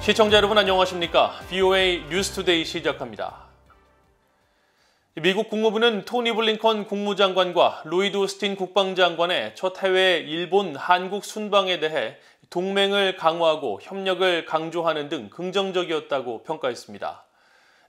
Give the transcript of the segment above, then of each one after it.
시청자 여러분 안녕하십니까? VOA 뉴스투데이 시작합니다. 미국 국무부는 토니 블링컨 국무장관과 로이드 오스틴 국방장관의 첫 해외 일본, 한국 순방에 대해 동맹을 강화하고 협력을 강조하는 등 긍정적이었다고 평가했습니다.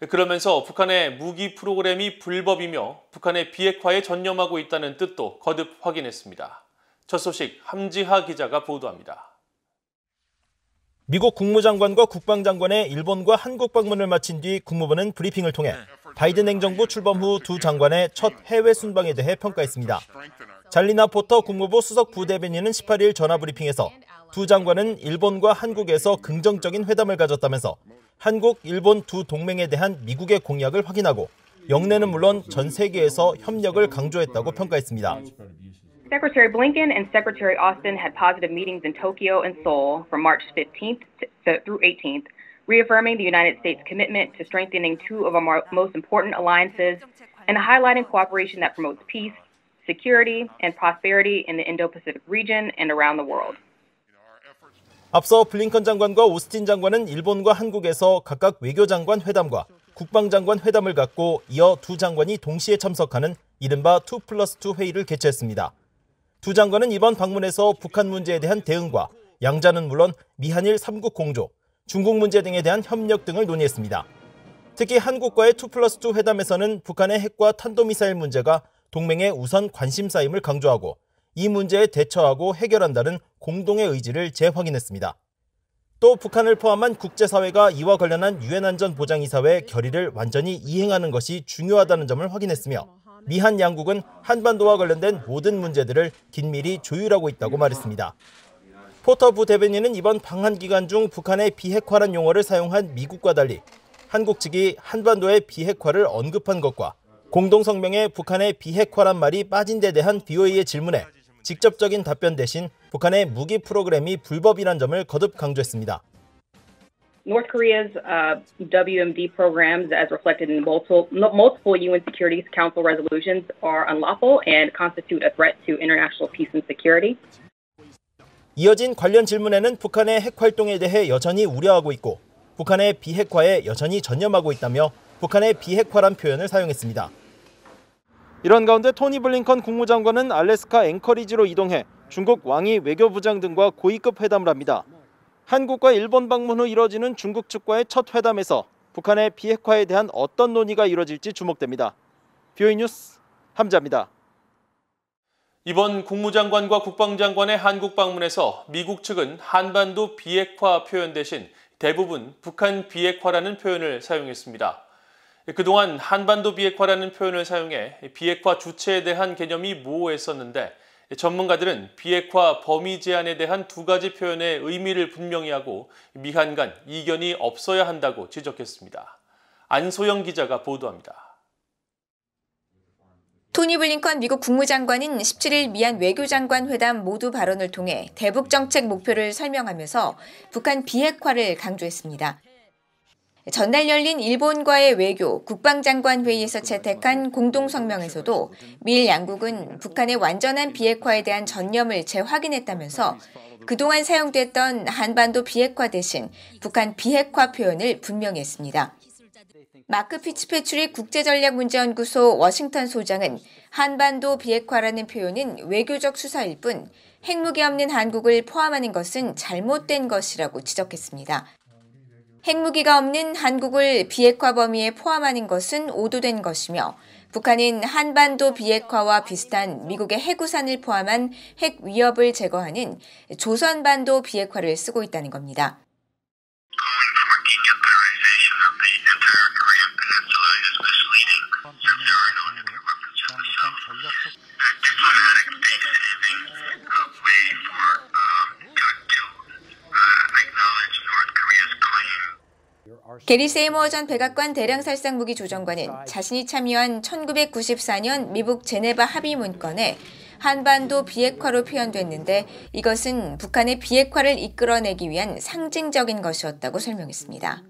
그러면서 북한의 무기 프로그램이 불법이며 북한의 비핵화에 전념하고 있다는 뜻도 거듭 확인했습니다. 첫 소식 함지하 기자가 보도합니다. 미국 국무장관과 국방장관의 일본과 한국 방문을 마친 뒤 국무부는 브리핑을 통해 바이든 행정부 출범 후 두 장관의 첫 해외 순방에 대해 평가했습니다. 잘리나 포터 국무부 수석 부대변인은 18일 전화 브리핑에서 두 장관은 일본과 한국에서 긍정적인 회담을 가졌다면서 한국, 일본 두 동맹에 대한 미국의 공약을 확인하고 영내는 물론 전 세계에서 협력을 강조했다고 평가했습니다. Secretary Blinken and Secretary Austin had positive meetings in Tokyo and Seoul from March 15th through 18th, reaffirming the United States' commitment to strengthening two of our most important alliances and highlighting cooperation that promotes peace, security, and prosperity in the Indo-Pacific region and around the world. 앞서 블링컨 장관과 오스틴 장관은 일본과 한국에서 각각 외교장관 회담과 국방장관 회담을 갖고 이어 두 장관이 동시에 참석하는 이른바 2+2 회의를 개최했습니다. 두 장관은 이번 방문에서 북한 문제에 대한 대응과 양자는 물론 미한일 3국 공조, 중국 문제 등에 대한 협력 등을 논의했습니다. 특히 한국과의 2+2 회담에서는 북한의 핵과 탄도미사일 문제가 동맹의 우선 관심사임을 강조하고 이 문제에 대처하고 해결한다는 공동의 의지를 재확인했습니다. 또 북한을 포함한 국제사회가 이와 관련한 유엔 안전보장이사회 결의를 완전히 이행하는 것이 중요하다는 점을 확인했으며 미한 양국은 한반도와 관련된 모든 문제들을 긴밀히 조율하고 있다고 말했습니다. 포터 부대변인은 이번 방한 기간 중 북한의 비핵화란 용어를 사용한 미국과 달리 한국 측이 한반도의 비핵화를 언급한 것과 공동성명에 북한의 비핵화란 말이 빠진 데 대한 BOA의 질문에 직접적인 답변 대신 북한의 무기 프로그램이 불법이란 점을 거듭 강조했습니다. North Korea's WMD programs, as reflected in multiple UN Security Council resolutions, are unlawful and constitute a threat to international peace and security. 이어진 관련 질문에는 북한의 핵 활동에 대해 여전히 우려하고 있고 북한의 비핵화에 여전히 전념하고 있다며 북한의 비핵화란 표현을 사용했습니다. 이런 가운데 토니 블링컨 국무장관은 알래스카 앵커리지로 이동해 중국 왕이 외교부장 등과 고위급 회담을 합니다. 한국과 일본 방문 후 이뤄지는 중국 측과의 첫 회담에서 북한의 비핵화에 대한 어떤 논의가 이뤄질지 주목됩니다. VOA 뉴스 함지하입니다. 이번 국무장관과 국방장관의 한국 방문에서 미국 측은 한반도 비핵화 표현 대신 대부분 북한 비핵화라는 표현을 사용했습니다. 그동안 한반도 비핵화라는 표현을 사용해 비핵화 주체에 대한 개념이 모호했었는데 전문가들은 비핵화 범위 제한에 대한 두 가지 표현의 의미를 분명히 하고 미한 간 이견이 없어야 한다고 지적했습니다. 안소영 기자가 보도합니다. 토니 블링컨 미국 국무장관은 17일 미한 외교장관 회담 모두 발언을 통해 대북 정책 목표를 설명하면서 북한 비핵화를 강조했습니다. 전날 열린 일본과의 외교, 국방장관 회의에서 채택한 공동성명에서도 미일 양국은 북한의 완전한 비핵화에 대한 전념을 재확인했다면서 그동안 사용됐던 한반도 비핵화 대신 북한 비핵화 표현을 분명히 했습니다. 마크 피츠패트릭 국제전략문제연구소 워싱턴 소장은 한반도 비핵화라는 표현은 외교적 수사일 뿐 핵무기 없는 한국을 포함하는 것은 잘못된 것이라고 지적했습니다. 핵무기가 없는 한국을 비핵화 범위에 포함하는 것은 오도된 것이며 북한은 한반도 비핵화와 비슷한 미국의 해구산을 포함한 핵 위협을 제거하는 조선반도 비핵화를 쓰고 있다는 겁니다. 게리 세이머 전 백악관 대량살상 무기 조정관은 자신이 참여한 1994년 미국 제네바 합의 문건에 한반도 비핵화로 표현됐는데 이것은 북한의 비핵화를 이끌어내기 위한 상징적인 것이었다고 설명했습니다.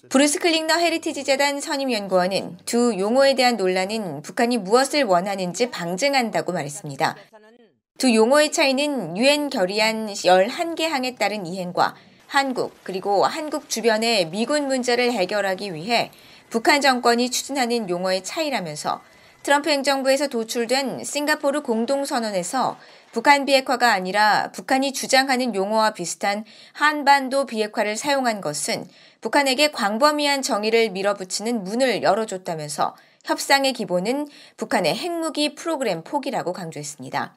브루스 클링너 헤리티지 재단 선임연구원은 두 용어에 대한 논란은 북한이 무엇을 원하는지 방증한다고 말했습니다. 두 용어의 차이는 유엔 결의안 11개 항에 따른 이행과 한국 그리고 한국 주변의 미군 문제를 해결하기 위해 북한 정권이 추진하는 용어의 차이라면서 트럼프 행정부에서 도출된 싱가포르 공동선언에서 북한 비핵화가 아니라 북한이 주장하는 용어와 비슷한 한반도 비핵화를 사용한 것은 북한에게 광범위한 정의를 밀어붙이는 문을 열어줬다면서 협상의 기본은 북한의 핵무기 프로그램 포기라고 강조했습니다.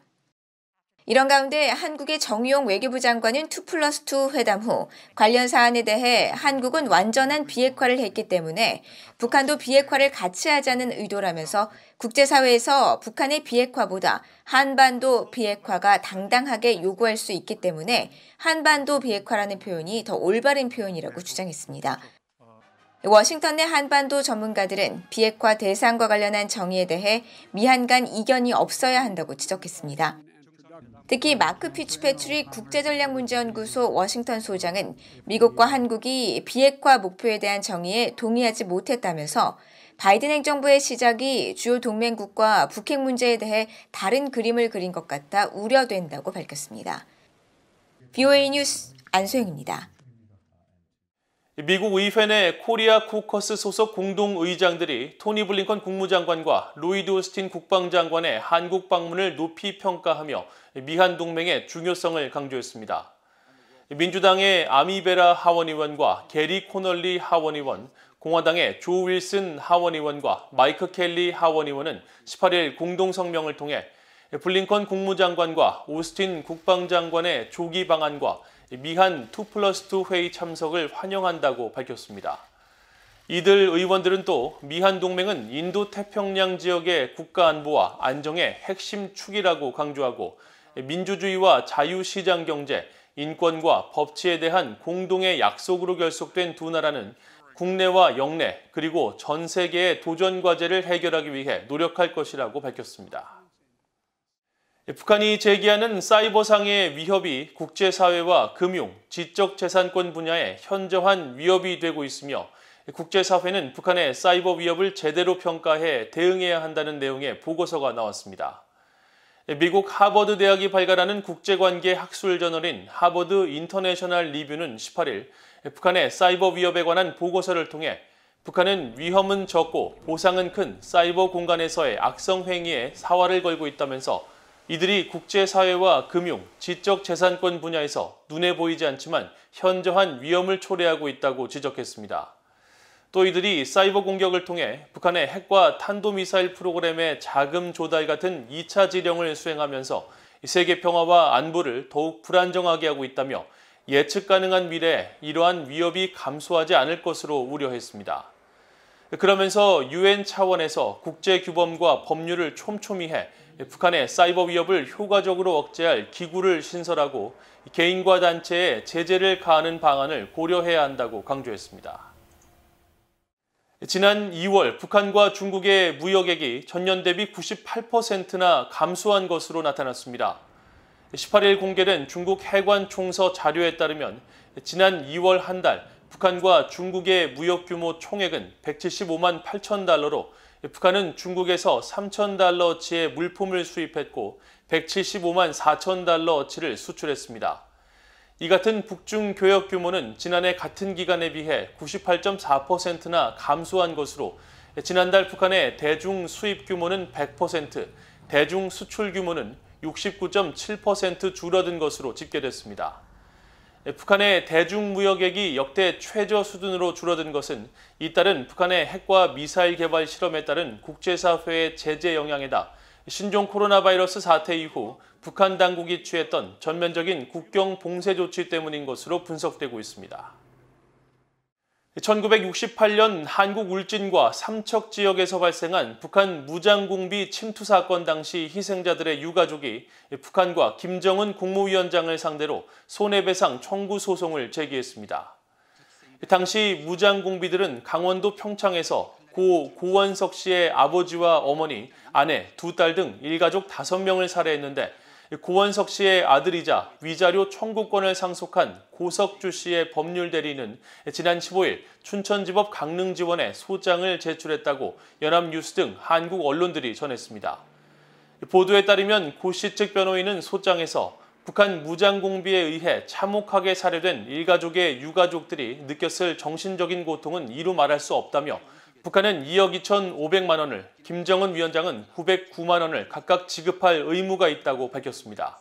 이런 가운데 한국의 정의용 외교부 장관은 2+2 회담 후 관련 사안에 대해 한국은 완전한 비핵화를 했기 때문에 북한도 비핵화를 같이 하자는 의도라면서 국제사회에서 북한의 비핵화보다 한반도 비핵화가 당당하게 요구할 수 있기 때문에 한반도 비핵화라는 표현이 더 올바른 표현이라고 주장했습니다. 워싱턴 내 한반도 전문가들은 비핵화 대상과 관련한 정의에 대해 미한 간 이견이 없어야 한다고 지적했습니다. 특히 마크 피츠패트릭 국제전략문제연구소 워싱턴 소장은 미국과 한국이 비핵화 목표에 대한 정의에 동의하지 못했다면서 바이든 행정부의 시작이 주요 동맹국과 북핵 문제에 대해 다른 그림을 그린 것 같아 우려된다고 밝혔습니다. VOA 뉴스 안소영입니다. 미국 의회 내 코리아 코커스 소속 공동의장들이 토니 블링컨 국무장관과 로이드 오스틴 국방장관의 한국 방문을 높이 평가하며 미한 동맹의 중요성을 강조했습니다. 민주당의 아미베라 하원의원과 게리 코널리 하원의원, 공화당의 조 윌슨 하원의원과 마이크 켈리 하원의원은 18일 공동성명을 통해 블링컨 국무장관과 오스틴 국방장관의 조기 방한과 미한 2+2 회의 참석을 환영한다고 밝혔습니다. 이들 의원들은 또 미한 동맹은 인도태평양 지역의 국가 안보와 안정의 핵심 축이라고 강조하고 민주주의와 자유시장 경제, 인권과 법치에 대한 공동의 약속으로 결속된 두 나라는 국내와 영내 그리고 전 세계의 도전 과제를 해결하기 위해 노력할 것이라고 밝혔습니다. 북한이 제기하는 사이버상의 위협이 국제사회와 금융, 지적재산권 분야에 현저한 위협이 되고 있으며 국제사회는 북한의 사이버 위협을 제대로 평가해 대응해야 한다는 내용의 보고서가 나왔습니다. 미국 하버드 대학이 발간하는 국제관계 학술 저널인 하버드 인터내셔널 리뷰는 18일 북한의 사이버 위협에 관한 보고서를 통해 북한은 위험은 적고 보상은 큰 사이버 공간에서의 악성 행위에 사활을 걸고 있다면서 이들이 국제사회와 금융, 지적재산권 분야에서 눈에 보이지 않지만 현저한 위험을 초래하고 있다고 지적했습니다. 또 이들이 사이버 공격을 통해 북한의 핵과 탄도미사일 프로그램의 자금 조달 같은 2차 지령을 수행하면서 세계 평화와 안보를 더욱 불안정하게 하고 있다며 예측 가능한 미래에 이러한 위협이 감소하지 않을 것으로 우려했습니다. 그러면서 유엔 차원에서 국제규범과 법률을 촘촘히 해 북한의 사이버 위협을 효과적으로 억제할 기구를 신설하고 개인과 단체에 제재를 가하는 방안을 고려해야 한다고 강조했습니다. 지난 2월 북한과 중국의 무역액이 전년 대비 98%나 감소한 것으로 나타났습니다. 18일 공개된 중국 해관 총서 자료에 따르면 지난 2월 한 달 북한과 중국의 무역 규모 총액은 175만 8천 달러로 북한은 중국에서 3천 달러어치의 물품을 수입했고 175만 4천 달러어치를 수출했습니다. 이 같은 북중 교역 규모는 지난해 같은 기간에 비해 98.4%나 감소한 것으로 지난달 북한의 대중 수입 규모는 100%, 대중 수출 규모는 69.7% 줄어든 것으로 집계됐습니다. 북한의 대중무역액이 역대 최저 수준으로 줄어든 것은 이따른 북한의 핵과 미사일 개발 실험에 따른 국제사회의 제재 영향에다 신종 코로나 바이러스 사태 이후 북한 당국이 취했던 전면적인 국경 봉쇄 조치 때문인 것으로 분석되고 있습니다. 1968년 한국 울진과 삼척 지역에서 발생한 북한 무장공비 침투 사건 당시 희생자들의 유가족이 북한과 김정은 국무위원장을 상대로 손해배상 청구 소송을 제기했습니다. 당시 무장공비들은 강원도 평창에서 고 고원석 씨의 아버지와 어머니, 아내, 두 딸 등 일가족 5명을 살해했는데 고원석 씨의 아들이자 위자료 청구권을 상속한 고석주 씨의 법률 대리인은 지난 15일 춘천지법 강릉지원에 소장을 제출했다고 연합뉴스 등 한국 언론들이 전했습니다. 보도에 따르면 고 씨 측 변호인은 소장에서 북한 무장공비에 의해 참혹하게 살해된 일가족의 유가족들이 느꼈을 정신적인 고통은 이루 말할 수 없다며 북한은 2억 2,500만 원을, 김정은 위원장은 909만 원을 각각 지급할 의무가 있다고 밝혔습니다.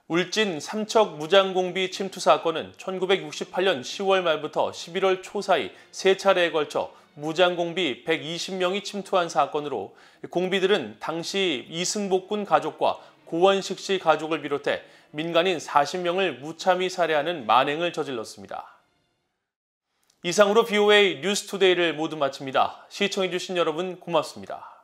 울진 삼척 무장공비 침투 사건은 1968년 10월 말부터 11월 초 사이 3차례에 걸쳐 무장공비 120명이 침투한 사건으로 공비들은 당시 이승복군 가족과 고원식 씨 가족을 비롯해 민간인 40명을 무참히 살해하는 만행을 저질렀습니다. 이상으로 BOA 뉴스투데이를 모두 마칩니다. 시청해주신 여러분 고맙습니다.